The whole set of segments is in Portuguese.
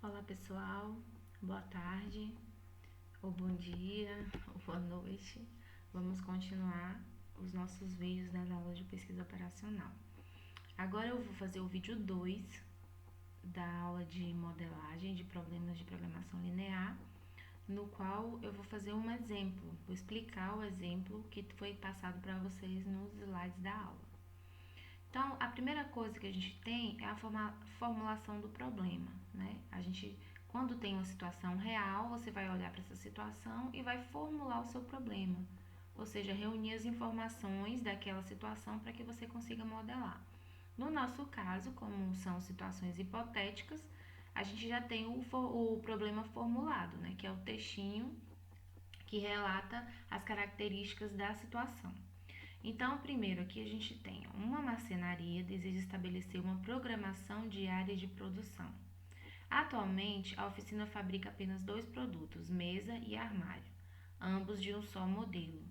Olá pessoal, boa tarde, ou bom dia, ou boa noite. Vamos continuar os nossos vídeos das aulas de pesquisa operacional. Agora eu vou fazer o vídeo 2 da aula de modelagem de problemas de programação linear, no qual eu vou fazer um exemplo, vou explicar o exemplo que foi passado para vocês nos slides da aula. Então, a primeira coisa que a gente tem é a formulação do problema, né? Quando tem uma situação real, você vai olhar para essa situação e vai formular o seu problema, ou seja, reunir as informações daquela situação para que você consiga modelar. No nosso caso, como são situações hipotéticas, a gente já tem o problema formulado, né? Que é o textinho que relata as características da situação. Então, primeiro aqui a gente tem uma marcenaria deseja estabelecer uma programação de área de produção. Atualmente, a oficina fabrica apenas 2 produtos, mesa e armário, ambos de um só modelo.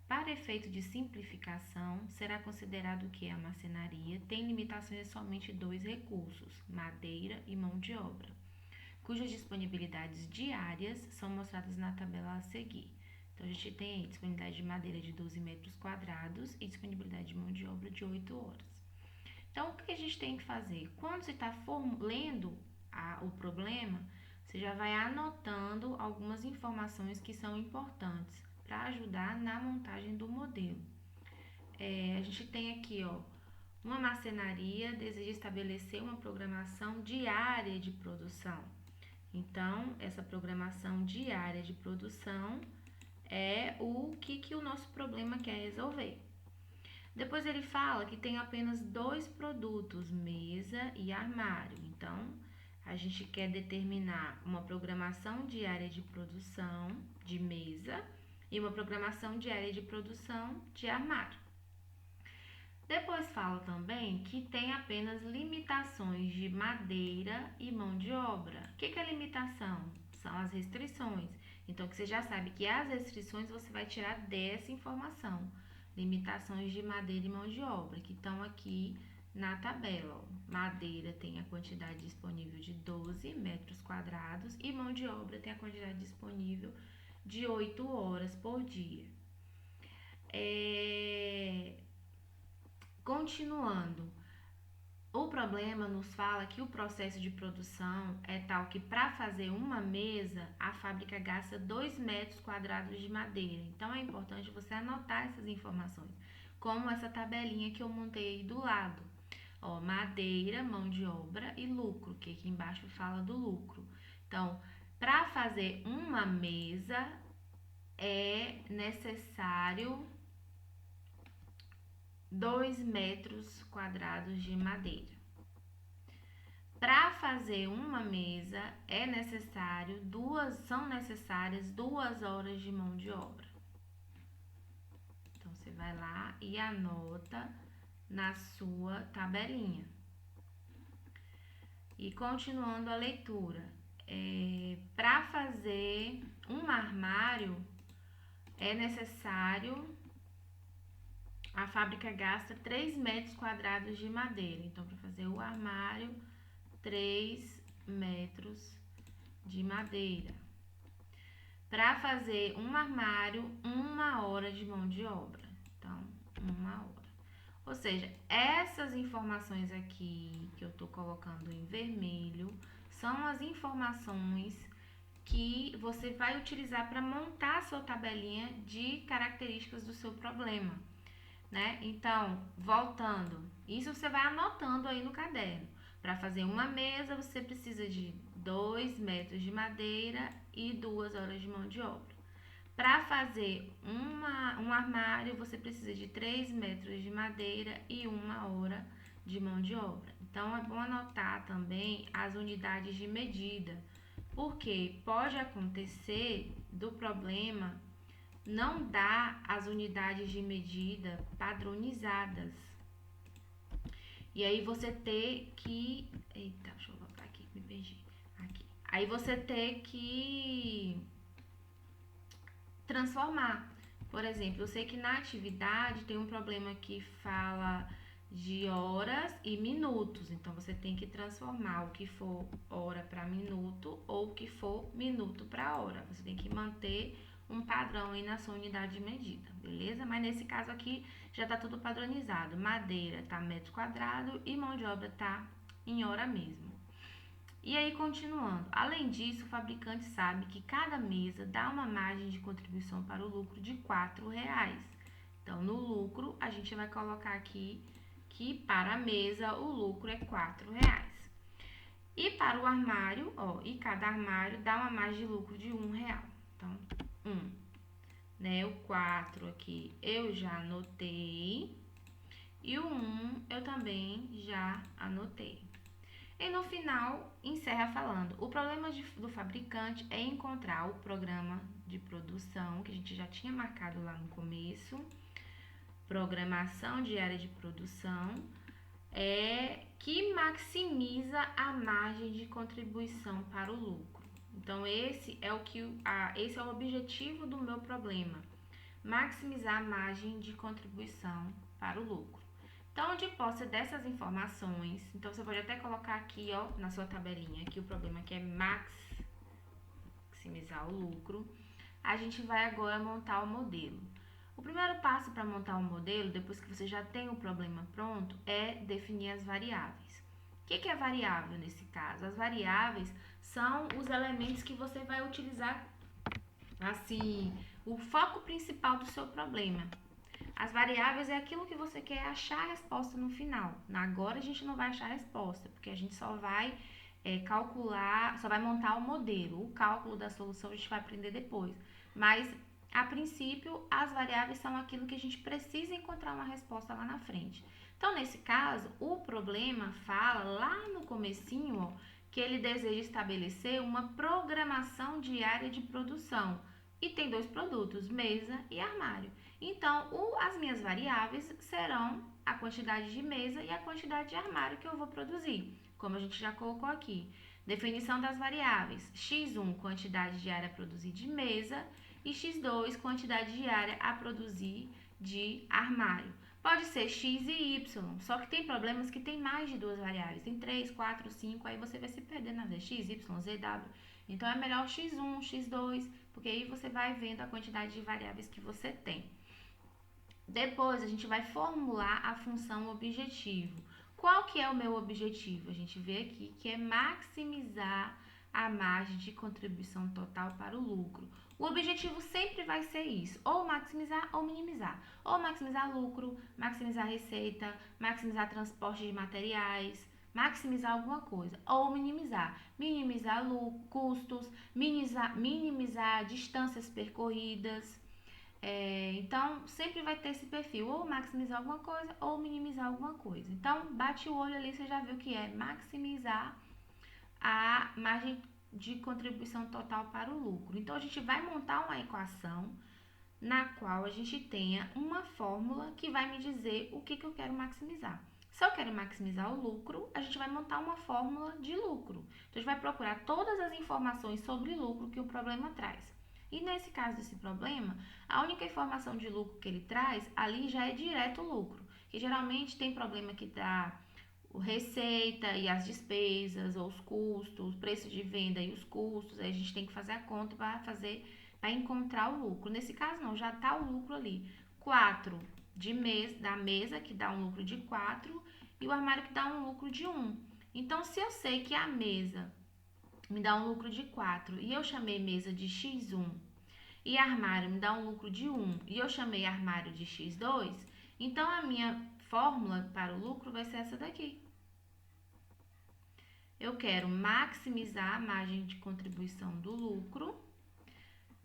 Para efeito de simplificação, será considerado que a marcenaria tem limitações a somente 2 recursos, madeira e mão de obra, cujas disponibilidades diárias são mostradas na tabela a seguir. Então, a gente tem aí disponibilidade de madeira de 12 metros quadrados e disponibilidade de mão de obra de 8 horas. Então, o que a gente tem que fazer? Quando você está lendo o problema, você já vai anotando algumas informações que são importantes para ajudar na montagem do modelo. A gente tem aqui, uma marcenaria deseja estabelecer uma programação diária de produção. Então, essa programação diária de produção é o que o nosso problema quer resolver. Depois ele fala que tem apenas 2 produtos, mesa e armário. Então, a gente quer determinar uma programação diária de produção de mesa e uma programação diária de produção de armário. Depois fala também que tem apenas limitações de madeira e mão de obra. O que é limitação? São as restrições. Então, que você já sabe que as restrições você vai tirar dessa informação. Limitações de madeira e mão de obra, que estão aqui na tabela. Madeira tem a quantidade disponível de 12 metros quadrados e mão de obra tem a quantidade disponível de 8 horas por dia. Continuando, o problema nos fala que o processo de produção é tal que para fazer uma mesa, a fábrica gasta 2 metros quadrados de madeira. Então, é importante você anotar essas informações, como essa tabelinha que eu montei aí do lado. Madeira, mão de obra e lucro, que aqui embaixo fala do lucro. Então, para fazer uma mesa, é necessário 2 metros quadrados de madeira. Para fazer uma mesa são necessárias 2 horas de mão de obra. Então você vai lá e anota na sua tabelinha. E continuando a leitura, para fazer um armário é necessário, a fábrica gasta 3 metros quadrados de madeira. Então, para fazer o armário, 3 metros de madeira. Para fazer um armário, 1 hora de mão de obra. Então, 1 hora. Ou seja, essas informações aqui que eu estou colocando em vermelho são as informações que você vai utilizar para montar a sua tabelinha de características do seu problema, né? Então, voltando, isso você vai anotando aí no caderno. Para fazer uma mesa, você precisa de 2 metros de madeira e 2 horas de mão de obra. Para fazer um armário, você precisa de 3 metros de madeira e 1 hora de mão de obra. Então, é bom anotar também as unidades de medida, porque pode acontecer do problema não dar as unidades de medida padronizadas. E aí você ter que... Eita, deixa eu voltar aqui, me perdi. Aqui. Aí você ter que transformar. Por exemplo, eu sei que na atividade tem um problema que fala de horas e minutos. Então, você tem que transformar o que for hora para minuto ou o que for minuto para hora. Você tem que manter um padrão aí na sua unidade de medida, beleza? Mas nesse caso aqui já tá tudo padronizado. Madeira tá metro quadrado e mão de obra tá em hora mesmo. E aí, continuando, além disso, o fabricante sabe que cada mesa dá uma margem de contribuição para o lucro de R$4. Então, no lucro, a gente vai colocar aqui que para a mesa o lucro é R$4. E para o armário, ó, e cada armário dá uma margem de lucro de R$1. Então, 1, né? O 4 aqui eu já anotei. E o 1 eu também já anotei. E no final, encerra falando, o problema do fabricante é encontrar o programa de produção, que a gente já tinha marcado lá no começo, programação de área de produção, que maximiza a margem de contribuição para o lucro. Então, esse é o objetivo do meu problema, maximizar a margem de contribuição para o lucro. Então, de posse dessas informações, então você pode até colocar aqui, ó, na sua tabelinha, aqui o problema que é maximizar o lucro. A gente vai agora montar o modelo. O primeiro passo para montar um modelo, depois que você já tem o problema pronto, é definir as variáveis. O que é variável nesse caso? As variáveis são os elementos que você vai utilizar, assim, o foco principal do seu problema. As variáveis é aquilo que você quer achar a resposta no final. Agora a gente não vai achar a resposta, porque a gente só vai calcular, só vai montar o modelo. O cálculo da solução a gente vai aprender depois. Mas, a princípio, as variáveis são aquilo que a gente precisa encontrar uma resposta lá na frente. Então, nesse caso, o problema fala lá no comecinho, ó, que ele deseja estabelecer uma programação de área de produção. E tem 2 produtos, mesa e armário. Então, as minhas variáveis serão a quantidade de mesa e a quantidade de armário que eu vou produzir, como a gente já colocou aqui. Definição das variáveis: x1, quantidade de área a produzir de mesa, e x2, quantidade de área a produzir de armário. Pode ser x e y, só que tem problemas que tem mais de 2 variáveis, tem 3, 4, 5, aí você vai se perder na x, y, z, w. Então, é melhor x1, x2, porque aí você vai vendo a quantidade de variáveis que você tem. Depois, a gente vai formular a função objetivo. Qual que é o meu objetivo? A gente vê aqui que é maximizar a margem de contribuição total para o lucro. O objetivo sempre vai ser isso, ou maximizar ou minimizar. Ou maximizar lucro, maximizar receita, maximizar transporte de materiais, maximizar alguma coisa. Ou minimizar. Minimizar custos, minimizar distâncias percorridas. Então, sempre vai ter esse perfil, ou maximizar alguma coisa, ou minimizar alguma coisa. Então, bate o olho ali, você já viu que é maximizar a margem de contribuição total para o lucro. Então, a gente vai montar uma equação na qual a gente tenha uma fórmula que vai me dizer o que eu quero maximizar. Se eu quero maximizar o lucro, a gente vai montar uma fórmula de lucro. Então, a gente vai procurar todas as informações sobre lucro que o problema traz. E nesse caso desse problema, a única informação de lucro que ele traz, ali já é direto lucro. Que geralmente tem problema que dá receita e as despesas, ou os custos, preço de venda e os custos. Aí a gente tem que fazer a conta para encontrar o lucro. Nesse caso não, já está o lucro ali. 4 da mesa, que dá um lucro de 4, e o armário que dá um lucro de 1. Então, se eu sei que a mesa me dá um lucro de 4 e eu chamei mesa de x1 e armário me dá um lucro de 1 e eu chamei armário de x2, então a minha fórmula para o lucro vai ser essa daqui. Eu quero maximizar a margem de contribuição do lucro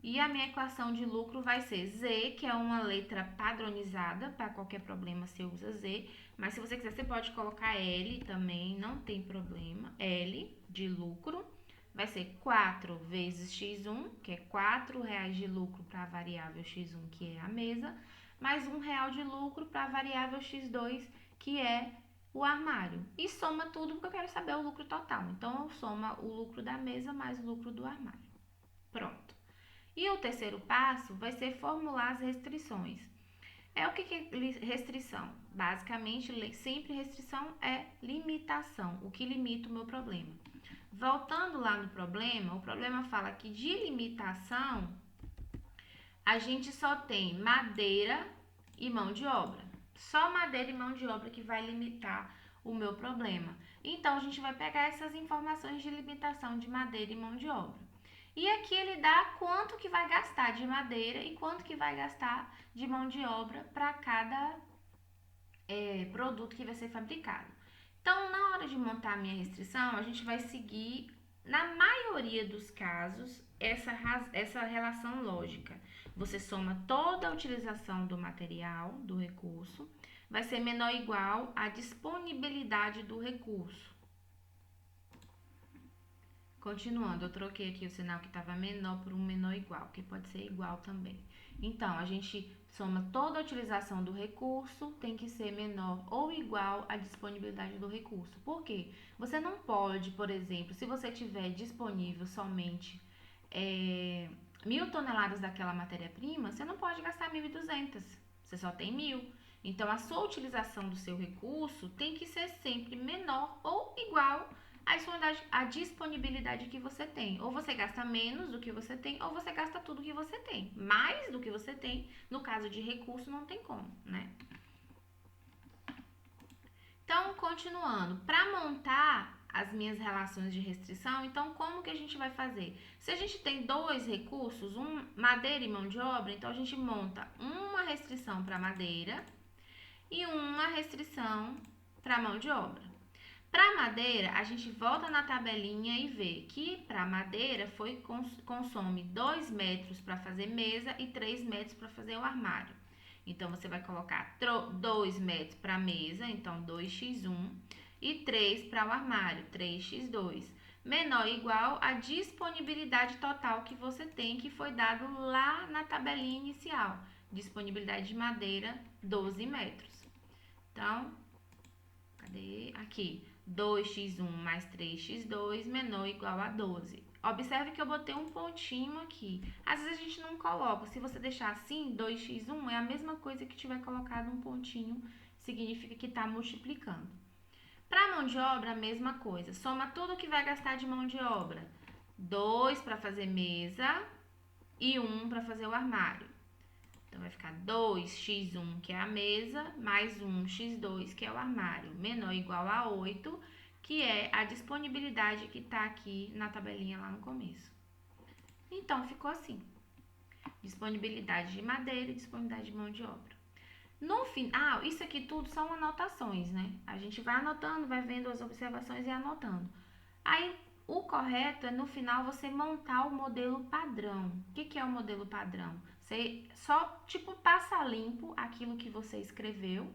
e a minha equação de lucro vai ser Z, que é uma letra padronizada, para qualquer problema você usa Z, mas se você quiser você pode colocar L também, não tem problema, L de lucro. Vai ser 4 vezes x1, que é R$4 de lucro para a variável x1, que é a mesa, mais R$1 de lucro para a variável x2, que é o armário. E soma tudo porque eu quero saber o lucro total. Então, eu somo o lucro da mesa mais o lucro do armário. Pronto. E o terceiro passo vai ser formular as restrições. O que é restrição? Basicamente, sempre restrição é limitação, o que limita o meu problema. Voltando lá no problema, o problema fala que de limitação a gente só tem madeira e mão de obra. Só madeira e mão de obra que vai limitar o meu problema. Então, a gente vai pegar essas informações de limitação de madeira e mão de obra. E aqui ele dá quanto que vai gastar de madeira e quanto que vai gastar de mão de obra para cada produto que vai ser fabricado. Então, na hora de montar a minha restrição, a gente vai seguir, na maioria dos casos, essa relação lógica. Você soma toda a utilização do material, do recurso, vai ser menor ou igual à disponibilidade do recurso. Continuando, eu troquei aqui o sinal que estava menor por um menor igual, que pode ser igual também. Então, a gente soma toda a utilização do recurso, tem que ser menor ou igual à disponibilidade do recurso. Por quê? Você não pode, por exemplo, se você tiver disponível somente 1.000 toneladas daquela matéria-prima, você não pode gastar 1.200, você só tem 1.000. Então, a sua utilização do seu recurso tem que ser sempre menor ou igual a disponibilidade que você tem. Ou você gasta menos do que você tem, ou você gasta tudo que você tem. Mais do que você tem, no caso de recurso, não tem como, né? Então, continuando, para montar as minhas relações de restrição, então como que a gente vai fazer? Se a gente tem dois recursos, madeira e mão de obra, então a gente monta uma restrição para madeira e uma restrição para mão de obra. Para madeira, a gente volta na tabelinha e vê que para madeira consome 2 metros para fazer mesa e 3 metros para fazer o armário. Então, você vai colocar 2 metros para mesa, então 2x1, e 3 para o armário, 3x2. Menor ou igual à disponibilidade total que você tem, que foi dado lá na tabelinha inicial. Disponibilidade de madeira, 12 metros. Então, cadê? Aqui. 2x1 mais 3x2 menor ou igual a 12. Observe que eu botei um pontinho aqui. Às vezes a gente não coloca. Se você deixar assim, 2x1 é a mesma coisa que tiver colocado um pontinho. Significa que está multiplicando. Para mão de obra, a mesma coisa. Soma tudo que vai gastar de mão de obra. 2 para fazer mesa e 1 para fazer o armário. Então, vai ficar 2x1, que é a mesa, mais 1x2, que é o armário, menor ou igual a 8, que é a disponibilidade que está aqui na tabelinha lá no começo. Então, ficou assim. Disponibilidade de madeira e disponibilidade de mão de obra. No final, isso aqui tudo são anotações, né? A gente vai anotando, vai vendo as observações e anotando. Aí, o correto é, no final, você montar o modelo padrão. O que é o modelo padrão? Você só, passa limpo aquilo que você escreveu,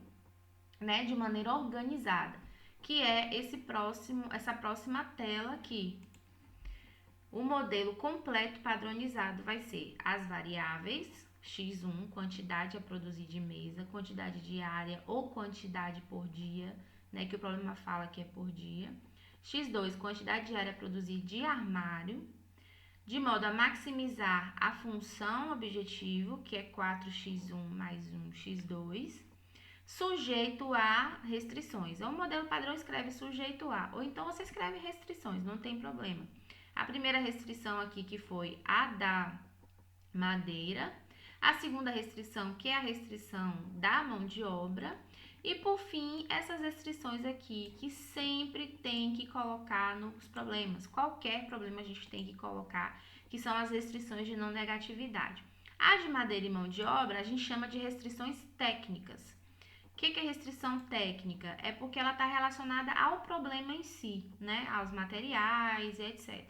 né, de maneira organizada, que é essa próxima tela aqui. O modelo completo padronizado vai ser as variáveis, x1, quantidade a produzir de mesa, quantidade diária ou quantidade por dia, né, que o problema fala que é por dia. x2, quantidade diária a produzir de armário, de modo a maximizar a função objetivo, que é 4x1 mais 1x2, sujeito a restrições. O modelo padrão escreve sujeito a, ou então você escreve restrições, não tem problema. A primeira restrição aqui, que foi a da madeira. A segunda restrição, que é a restrição da mão de obra. E, por fim, essas restrições aqui, que sempre tem que colocar nos problemas. Qualquer problema a gente tem que colocar, que são as restrições de não negatividade. A de madeira e mão de obra, a gente chama de restrições técnicas. O que é restrição técnica? É porque ela está relacionada ao problema em si, né? Aos materiais, etc.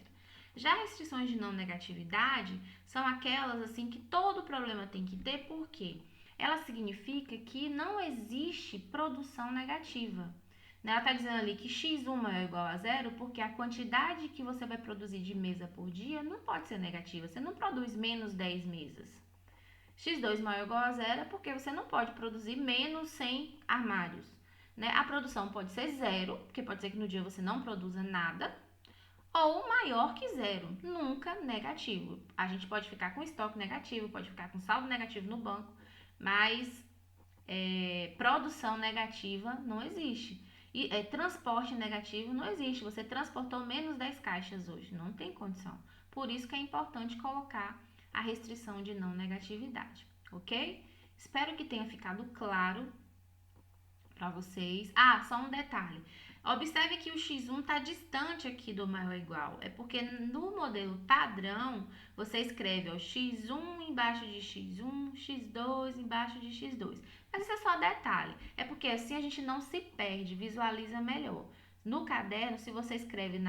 Já restrições de não negatividade são aquelas assim que todo problema tem que ter, por quê? Ela significa que não existe produção negativa. Ela está dizendo ali que x1 é igual a zero porque a quantidade que você vai produzir de mesa por dia não pode ser negativa. Você não produz menos 10 mesas. x2 maior ou igual a zero porque você não pode produzir menos 100 armários. Né? A produção pode ser zero, porque pode ser que no dia você não produza nada, ou maior que zero, nunca negativo. A gente pode ficar com estoque negativo, pode ficar com saldo negativo no banco, mas produção negativa não existe. E transporte negativo não existe. Você transportou menos 10 caixas hoje. Não tem condição. Por isso que é importante colocar a restrição de não negatividade, ok? Espero que tenha ficado claro para vocês. Ah, só um detalhe. Observe que o x1 está distante aqui do maior ou igual. É porque no modelo padrão, você escreve x1 embaixo de x1, x2 embaixo de x2. Mas isso é só detalhe. É porque assim a gente não se perde, visualiza melhor. No caderno, se você escreve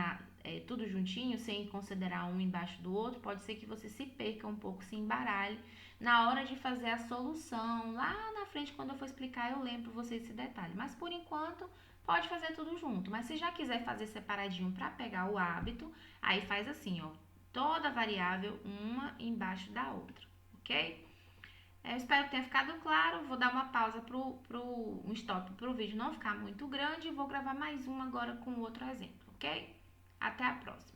tudo juntinho, sem considerar um embaixo do outro, pode ser que você se perca um pouco, se embaralhe na hora de fazer a solução. Lá na frente, quando eu for explicar, eu lembro vocês esse detalhe. Mas por enquanto, pode fazer tudo junto. Mas se já quiser fazer separadinho para pegar o hábito, aí faz assim, ó. Toda variável, uma embaixo da outra, ok? Eu espero que tenha ficado claro. Vou dar uma pausa um stop para o vídeo não ficar muito grande e vou gravar mais um agora com outro exemplo, ok? Até a próxima.